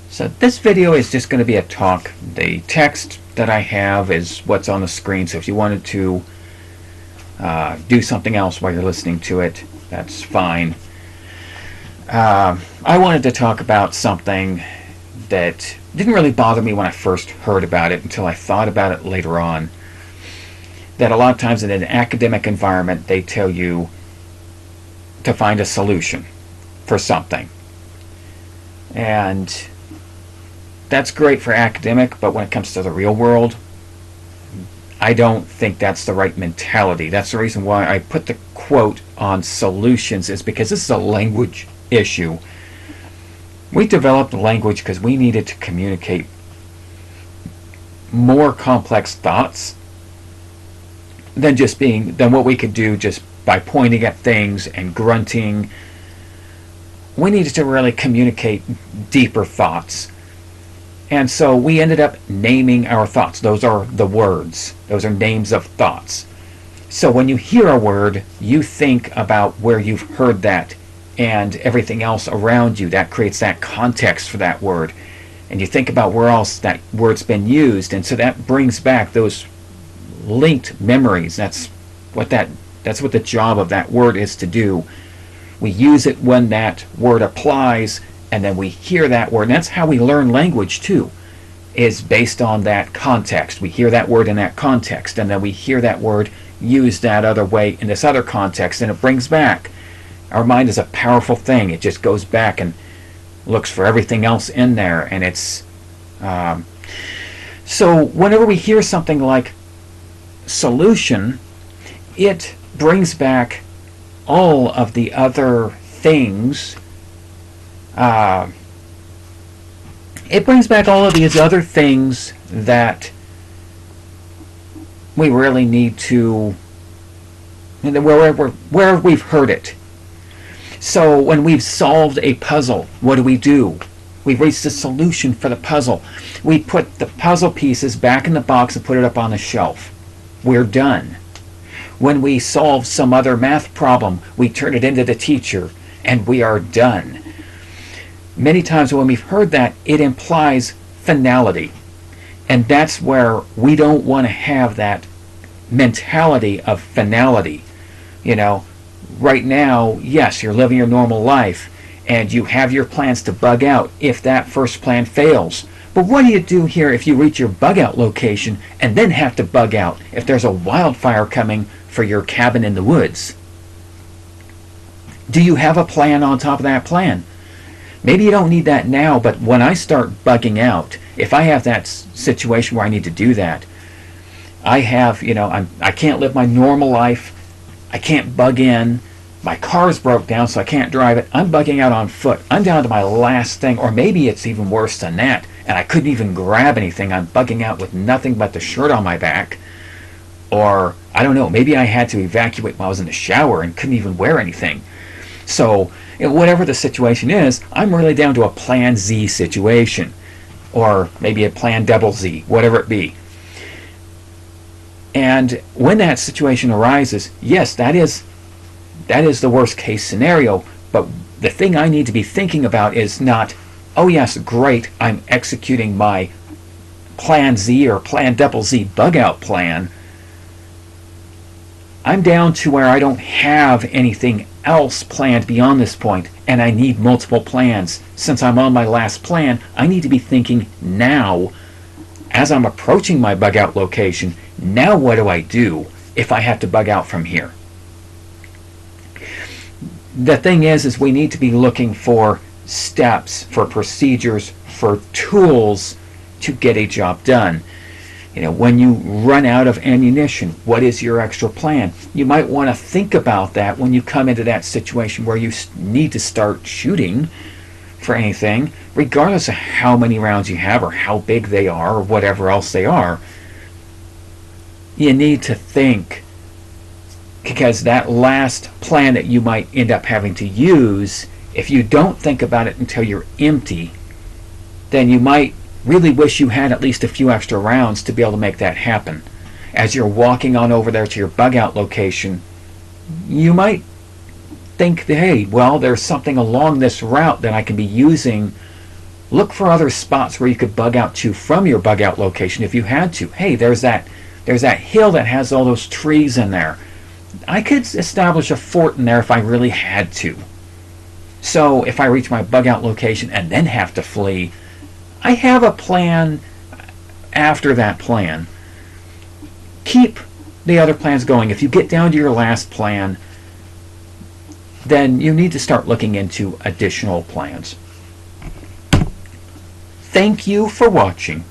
So this video is just going to be a talk. The text that I have is what's on the screen, so if you wanted to do something else while you're listening to it, that's fine. I wanted to talk about something that didn't really bother me when I first heard about it until I thought about it later on. That a lot of times in an academic environment they tell you to find a solution for something. And that's great for academic, but when it comes to the real world, I don't think that's the right mentality. That's the reason why I put the quote on solutions, is because this is a language issue. We developed language because we needed to communicate more complex thoughts than what we could do just by pointing at things and grunting. We needed to really communicate deeper thoughts. And so we ended up naming our thoughts. Those are the words. Those are names of thoughts. So when you hear a word, you think about where you've heard that and everything else around you. That creates that context for that word. And you think about where else that word's been used. And so that brings back those linked memories. That's what the job of that word is to do. We use it when that word applies, and then we hear that word. And that's how we learn language too, is based on that context. We hear that word in that context, and then we hear that word used that other way in this other context, and it brings back. Our mind is a powerful thing. It just goes back and looks for everything else in there, and it's so whenever we hear something like solution, it brings back all of the other things. It brings back all of these other things that we really need to, where we've heard it. So when we've solved a puzzle, what do? We've reached a solution for the puzzle. We put the puzzle pieces back in the box and put it up on the shelf. We're done. When we solve some other math problem, we turn it into the teacher, and we are done. Many times when we've heard that, it implies finality. And that's where we don't want to have that mentality of finality. Right now, yes, you're living your normal life, and you have your plans to bug out if that first plan fails. But what do you do here if you reach your bug out location and then have to bug out if there's a wildfire coming for your cabin in the woods? Do you have a plan on top of that plan? Maybe you don't need that now, but when I start bugging out, if I have that situation where I need to do that, I can't live my normal life. I can't bug in. My car's broke down, so I can't drive it. I'm bugging out on foot. I'm down to my last thing, or maybe it's even worse than that, and I couldn't even grab anything. I'm bugging out with nothing but the shirt on my back. Or, I don't know, maybe I had to evacuate while I was in the shower and couldn't even wear anything. So, whatever the situation is, I'm really down to a plan Z situation. Or maybe a plan double Z, whatever it be. And when that situation arises, yes, that is the worst case scenario, but the thing I need to be thinking about is not, oh yes, great, I'm executing my plan Z or plan double Z bug out plan. I'm down to where I don't have anything else planned beyond this point, and I need multiple plans. Since I'm on my last plan, I need to be thinking now, as I'm approaching my bug out location, now what do I do if I have to bug out from here? The thing is we need to be looking for steps, for procedures, for tools to get a job done. When you run out of ammunition, what is your extra plan? You might want to think about that when you come into that situation where you need to start shooting for anything, regardless of how many rounds you have or how big they are or whatever else they are. You need to think, because that last plan that you might end up having to use, if you don't think about it until you're empty, then you might really wish you had at least a few extra rounds to be able to make that happen. As you're walking on over there to your bug out location, you might think that, hey, well, there's something along this route that I can be using Look for other spots where you could bug out to from your bug out location if you had to. Hey, there's that hill that has all those trees in there. I could establish a fort in there if I really had to. So if I reach my bug out location and then have to flee, I have a plan after that plan. Keep the other plans going. If you get down to your last plan, then you need to start looking into additional plans. Thank you for watching.